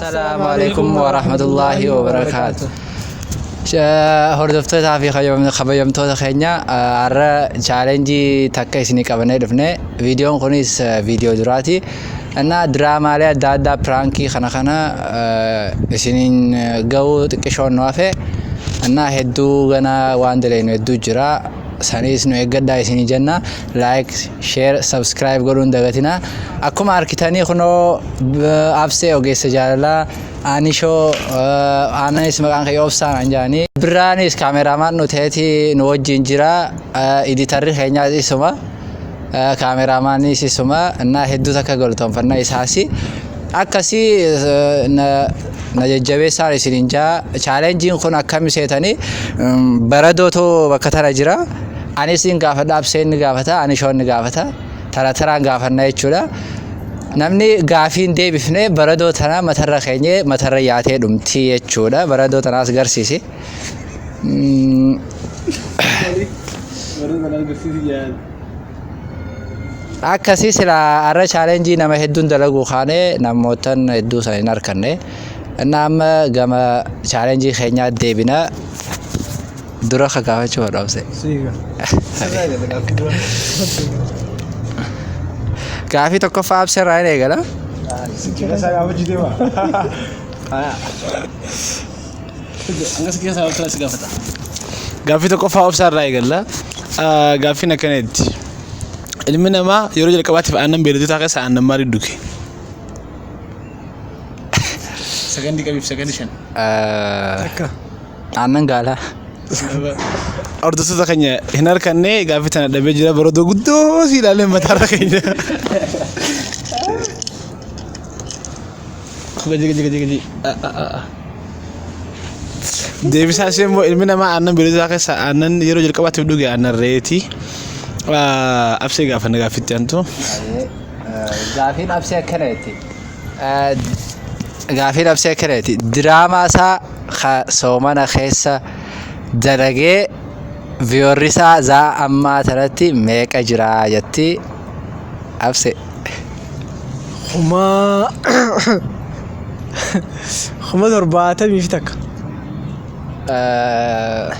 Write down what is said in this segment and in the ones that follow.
السلام عليكم ورحمة الله وبركاته. هردفتها في خبيمتها خينيا أرى challenge تكا إسني كابنة دفنة فيديو كونيس فيديو دراتي أنا دراما على دادا برانكي خنا إسنين جو كشون نوافه أنا هدو غنا واندلين هدو جرا سانيس نو يقدر إسني جنة لايك شير سبسكرايب قولون دعاتنا أكو ماركتاني خنو أبسه أوجي سجارلا أنيشو أنا اسمه كان كيوفسان أنجاني برانيس كاميرامان نوتهتي نوجه جرا إديتر خينيا اسمه كاميرامان اسمه أنا هدو تك قولتهم فنا إسحاسي أكاسي نججبه سار سرينجا challenging خنا كم سيتاني بردو تو بكتر جرا أنا سين قافة أبسين قافة أنا شون قافة ترى قافة يجولا نمني قافين دي بفنه بردو تنا متر خيني متر ياته دمتي يجولا بردو تنا أصغر سيسي أكاسي سلا أرى challenge نما هدون دلقو خانه نموتن هدو سينار كنه نام جما challenge خينيا دي بنا درا خكافة شو رأسه काफी तो कफ आपसे राय रहेगा ना काफी तो कफ आपसे राय गल्ला काफी न कनेट इल्मिना ما يروج الكباتي فأنا بيردو تاكس أنا ماري دوكي سكندي كبير سكنديشن أنا قاله أردت تكني هنا كنّي قافتنا دبيجلا برضو قدو سيلالي متارا كنّي جي ديفيس هاشم إلمنا ما أنا بيرد أكس أنا يروج الكبات بدوجي أنا ريتي أبسي قافنا قافتي أنتو قافين أبسي كريتي قافين أبسي كريتي دراما سا سومنا خيسا درجة فيوريسا زا أما ترتي ميك أجرا يتي أبسي خما درباته ميفتك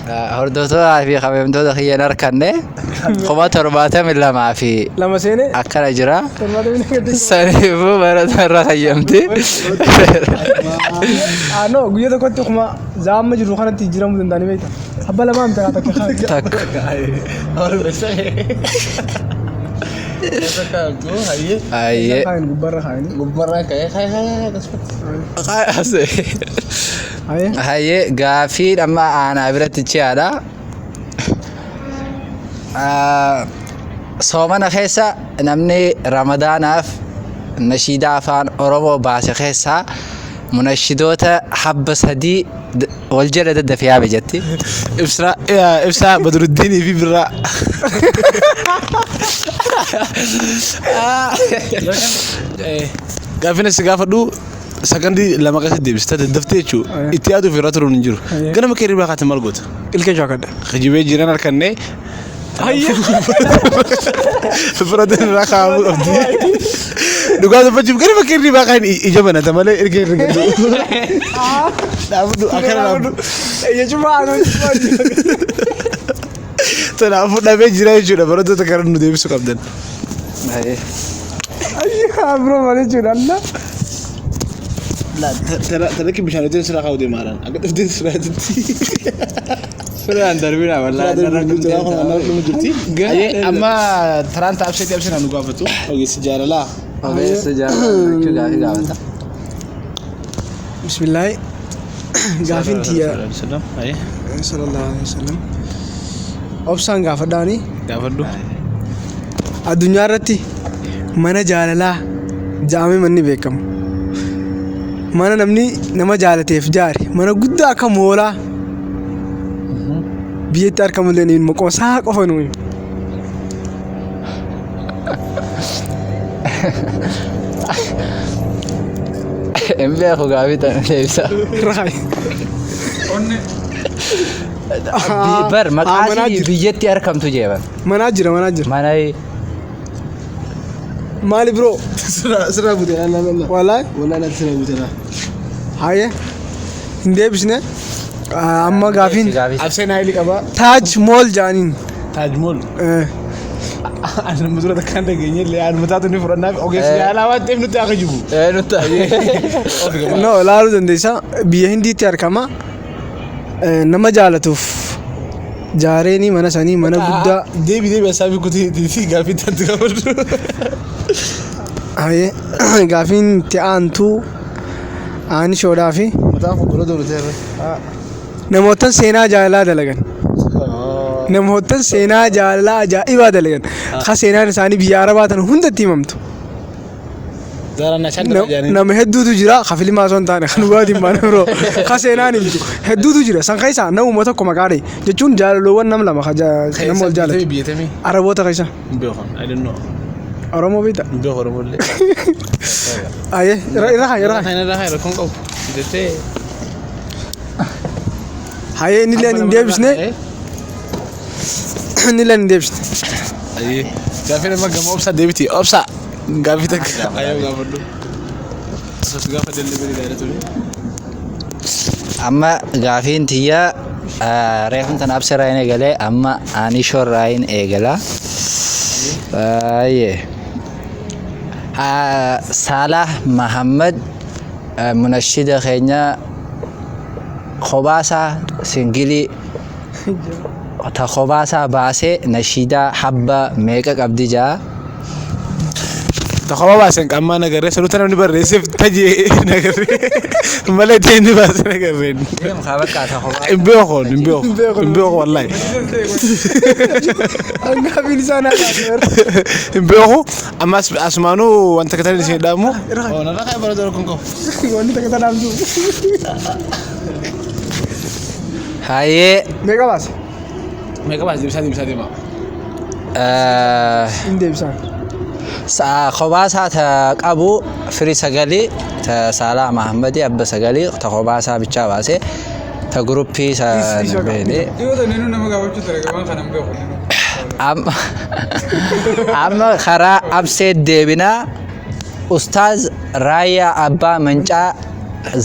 هردوتو في خميمتو دخيا نركنه خما ترباته من لا ما في لما سيني أكل أجرا ترباته من سنيفو برد مرة خيمتي أنا قوية كنت خما زام مجرو خانة تجرا مدن داني بيتا حبلا ما أمتى تك أيه خاين غبرة خاين هاي قافين أما أنا عبرت تشيادا صومنا خيسا نمني رمضان أف نشيدا فان أورومو باش خيسا منشدوتا حبس هدي والجلد الدفيا بجتي إفسا بدر الدين في براء قافين سقافة دو سكندي لما قصد دي بستاد الدفتيشو اتيادو في راترو نجرو قنا ما كيري باقات مالقوت إلك جاكد خجيبه جيران الكني فرادن راخا ابدي دوغاد بجيب قنا ما كيري باقان اجابنا تمالي ارجع دابدو اكرا يا جماعة تلعبوا نبي جيران شو فرادو تكرن دي بسو قبدن هاي أيها برو مالي جورنا لا ترى كيف مشان يدين سلاخ ودي مارن أقدر تدين سلاخ تدي فران دربينا والله أما ترى أنت أبشر أنا نقافتو أوكي سجارة لا أوكي سجارة شو قافة بسم الله قافين تيا أيه صلى الله عليه وسلم أبسان قافة داني قافتو الدنيا رتي mana jaalalaa jaamee manni beekamu mana namni nama jaalateef jaare mana guddaa akka moolaa biyyatti argamu illee ni maqoo isaa qofa nuyi Envia jugaba Televisa. बर मकासी बिजेती अरकम तुझे बर मनाजर माना مالي برو سرا بودي لا والله لا سرا بودي Haye hin deebisne amma gaafiin Abseen haayilii qaba. taaj mool jaaniin. Taajmool. Ani nama dura takkaan dhageenye illee ani mataatu ni fudhannaa ogeessi yaalaa waan ta'eef nutti akka jiru. No laaluu dandeessa biyya hindiitti argama nama jaalatuuf jaareeni mana sanii mana guddaa. Deebii asaa fi kutii gaaffii itti qabadhu. Haye gaafiin itti aantuu ani shoodhaa fi Mataan fuuldura dooruteerra. namootan seenaa jaalalaa dalagan. Namootan seenaa jaalalaa ajaa'ibaa dalagan. Ka seenaan isaanii biyya arabaa tan hundatti himamtu. Daaraan shan dara jaanii. Nama hedduutu jira ka filimaa osoo hin taane kan dhugaatiin baana biroo ka seenaan himtu hedduutu jira san keessaa namuma tokko maqaadhe jechuun jaalaloowwan nam lama nama wal jaalatu. Biyyatamii. Araboota keessa. Hin beekan. I don't know. Oromoo beekta. Hin beekan Oromoo illee. Aye irra Kan irraa haa rakkoon qabu. Jettee. haye inni illee hin deebisne inni illee hin deebisne. Ayyee. Gaaffii nama gama obsaa deebiti. Obsaa. Gaaffii takka. Ayyoo gaafadhu. Osoo gaafa delivery dha ture. Amma gaafiin tiyya reefun tan absirraa hin eegalee amma aanishorraa hin eegala. Baay'ee. Salah Mahammad munashida keenya khobaasaa singilii ta khobaasaa baasee nashidaa habba meeqa qabdi jaa. Takawaa baasan qammaa nagarree saluuta namni barreesseef tajee nagarree malee ta'e inni baasee nagarree. Hin beeku wallaahi. Gaafiin isaa naa Hin beeku ammas asumaanuu wanta katanii isin dhaamu. Narraa kan bara dura kun qabu. wanni takka tanaamtu. Hayyee Meeqa baase? Meeqa baas deebisaa deemaa. Hin deebisaan. khobaasaa ta qabu firii sagalii ta Salah Mahammadi abba sagalii ta khobaasaa bichaa baasee ta guruppii beelee. Amma karaa absee deebinaa Ustaaz Raayyaa Abbaa Mancaa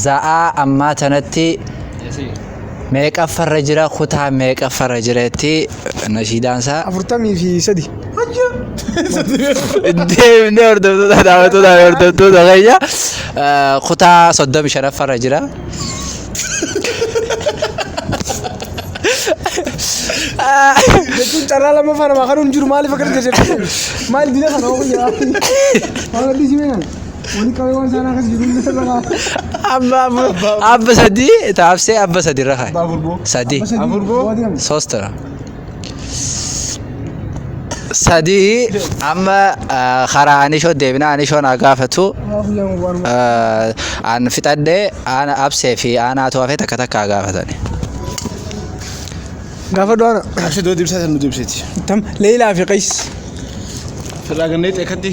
za'aa ammaa tanatti meeqaffarra jira kutaa meeqaffarra jireetti nashiidaansaa. 43. Deemnee hordoftoota daawwattoota keenya kutaa 35ffarra jira. Jechuun carraa lammaffaa namaa kan jiru maaliif akka jirtu maal dina kana hoo yaa maal disi meenan wani qabee waan sana akkas jiru irra Abba sadii taabsee abba sadii irra kaa'e. Sadii. Soostara. Sadii amma karaa anishoo deebina anishoon haa gaafatu aan fixadhee aan absee fi aanaa to'afee takka takka haa gaafatani. gaafa du'aana Abshii doo deebisaa san nu deebiseti. tam leelaa fi qays Firraa gannee xeekatti.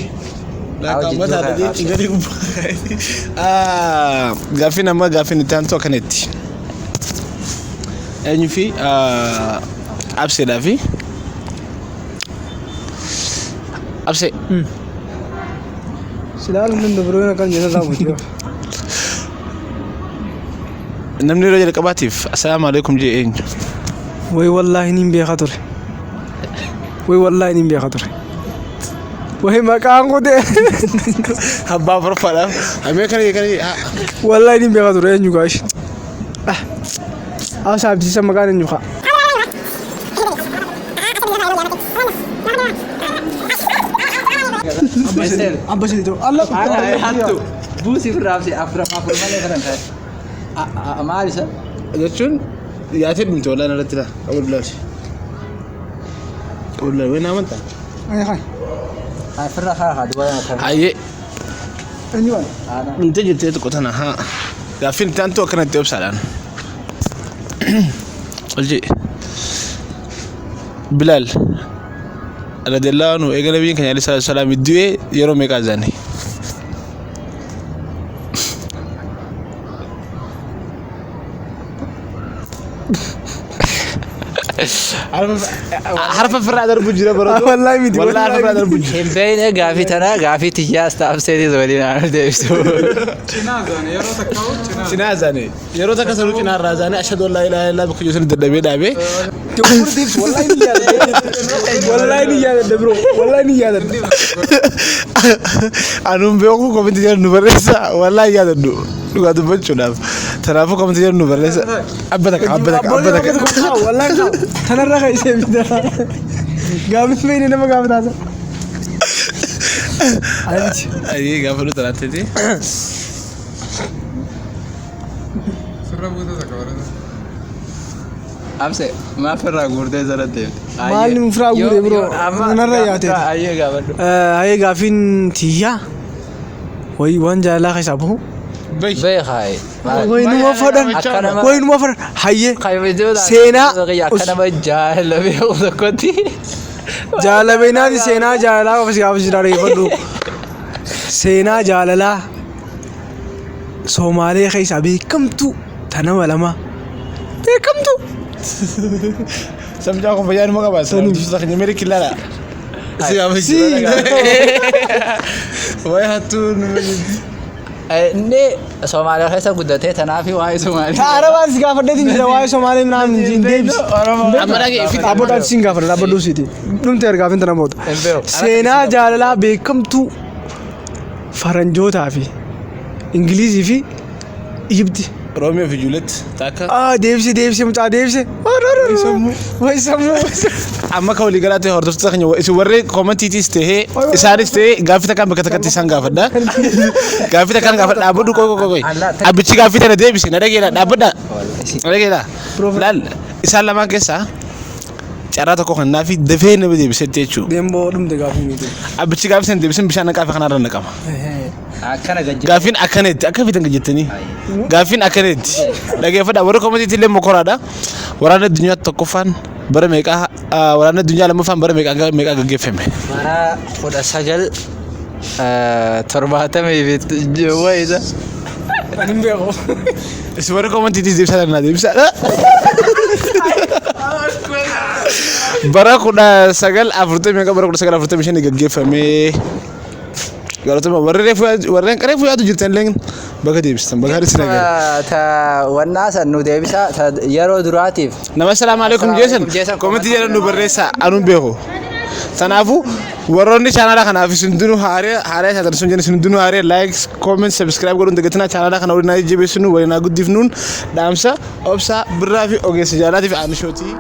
Gaaffii namaa gaaffii itti aantu akkanatti. Eenyu fi abseedhaa fi absee. silaalu nan dabroo kan jala raawwatu Namni yeroo jalqabaatiif assalaamu alaikum jee eenyu. way wallaahi niin beekaa ture way wallaahi niin beekaa ture way maqaan kute Abbaa farfaadhaaf amee kan wallaahi niin beekaa ture eenyu gaashi saabsiisa maqaan eenyu kaa abba sidii Allah Hattu buusii firraa absee afur malee kana ta'e. Maal isa? jechuun yaatee dhumte wallaan irratti dha qabul bilaati. Qabul bilaati wayna amantaa. ay hay Firraa haa dubbatan akka. Ayyee eenyu wal dhumtee jirtee tokko tana haa gaaffiin itti aantu akkanatti obsaadhaan. Oljee Bilaal radiyallahu anhu eega nabiin keenya alayhi salaam du'ee yeroo meeqaa zaane? حرف فرع درب جرا برضو والله ميدي والله حرف فرع درب جرا hin beeyne gaafii tanaa gaafii tiyyaas taa'abseetis waliin aan deebisu. Cinaazani yeroo takka salu cinaa raazani ashhadu an la ilaha illa bika yusul dadhabee dhaabee والله ni yaadadha bro والله ni yaadadha anuun beeku kominti jedhu nu barreessa wallahi yaadadhu dhugaa dubbachuudhaaf kanaafuu kominti jedhu nu barreessa abba takka والله tanarra ka isee bida gaafii feene nama gaafataasa ayi gaafa nu talaatteeti Amse maaf irraa guurdee sana deemte. maal ni mufiraa guure bro nanarra yaate Ayyee gaafadhu. haye gaafiin tiyyaa way waan jaalala keessaa bahu Beekaay. way numa fadhan Akkanama- way numa fadhan hayyee Qayyabajoodhaan Seenaa- akka nama jaala beeku tokkotti. jaalabeenaati seenaa jaalalaa ofis gaafas dhareeffadhu seenaa jaalalaa Somaalee keessaa beekamtu tanama lama beekamtu samjaa kun fayyaan maka baasa dubbisa keenya meerii killaadha si gaafa Si. way hattuu nu Inni Somaaliyaa keessa guddatee tanaafi waa'ee Somaaliyaa. Arabaan si gaafadheetiin jira waa'ee Somaalee minaan hin deebisi amma dhagee fi dhaabbataan siin gaafadha dhaabbadhuu siiti dhumte ergaafin tana mootu Hin beeku. seenaa jaalalaa beekamtu faranjootaa fi ingilizii fi Ijibti roomiyoo fi juulet taakka deebise mucaa deebise way sammuu amma ka walii galaatti hordoftoota keenya isin warri koomentiitiis ta'ee isaanis ta'ee gaaffii takkaan bakka takkatti isaan gaafadha gaaffii takkaan gaafadha dhaabbadhu qoy abbichi gaaffii tana deebise na dhageedha dhaabbadha na dhageedha laal isaan lamaan keessaa carraa tokko kan naafi dafee nama deebisetti jechuudha deemboo dhumte gaafii miiti abbichi gaaffii sana deebisan bishaan naqaafi kanarra naqama Akkana gajjaa. gaafiin akkaneetti akka fitan jettanii gaafiin akkaneetti dhageeffadha warri koomentiitti illee mokoraadha waraana addunyaa tokkoffaan bara meeqaa waraana addunyaa lammaffaan bara meeqaa gaggeeffame Bara 1970 wayisa. ani hin beeku isin warri koomentiitti deebisaa danaa deebisaa bara 1940 bara 1945 gaggeeffame galatuma warreen qareefu yaadu jirtan illee bakka deebistan bakka haadhi sina gara Ta wannaa san nu deebisa ta yeroo duraatiif. nama salaamu alaikum jeesan koomenti jedhan nu barreessaa anuun beeku tanaafu warroonni chaanala kanaaf isin dunu haaree isaatan sun jenni isin dunu haaree like comment subscribe godhuun dagatina chaanala kana waliin jabeessinu waliin guddifnuun dhaamsa obsa birraa fi ogeessa jaalaatiif aanishootii